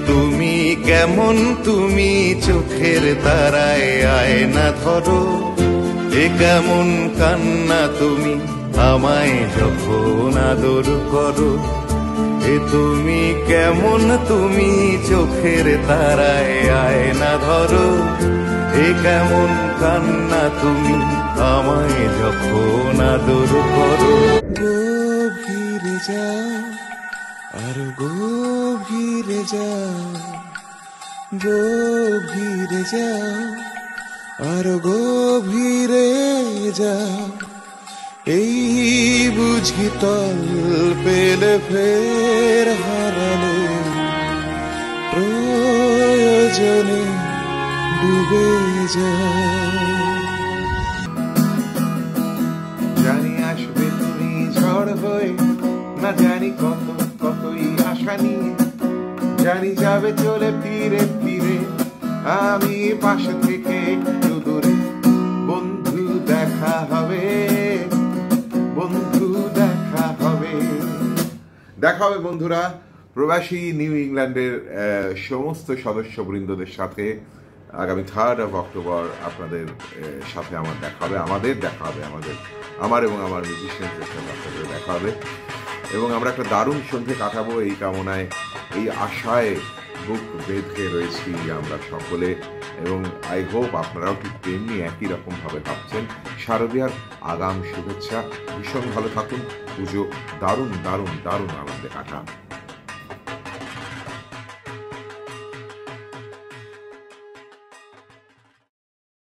তুমি কেমন তুমি চোখের তারায় আয়না ধরো, এ কেমন কান্না তুমি আমায় যখন আদর করো। এ তুমি কেমন তুমি চোখের তারায় আয়না ধরো, এ কেমন কান্না তুমি আমায় যখন আদর করো। গভীরে যাও আর গভীরে যাও, গভীরে যাও আর গভীরে যাও, এই বুঝি তল পেলে ফের হারালে, প্রয়োজনে ডুবে যাও। জানি আসবে তুমি ঝড় হয়ে, না জানি কত কতই আশা নিয়ে, জানি যাবে চলে ফিরে ফিরে, আমি পাশে থেকে একটু দূরে। বন্ধু দেখা হবে, বন্ধু দেখা হবে, দেখা হবে বন্ধুরা। প্রবাসী নিউ ইংল্যান্ডের সমস্ত সদস্যবৃন্দদের সাথে আগামী 3 অক্টোবর আপনাদের সাথে আমার দেখা হবে, আমার এবং আমার মিউজিশিয়ানদের সাথে আপনাদের দেখা হবে, এবং আমরা একটা দারুণ সন্ধে কাটাবো এই কামনায়, এই আশায় বুক বেঁধে রয়েছি আমরা সকলে। এবং আই হোপ আপনারাও ঠিক তেমনি একই রকমভাবে ভাবছেন। শারদীয়ার আগাম শুভেচ্ছা, ভীষণ ভালো থাকুন, পুজো দারুণ দারুণ দারুণ আনন্দে কাটান।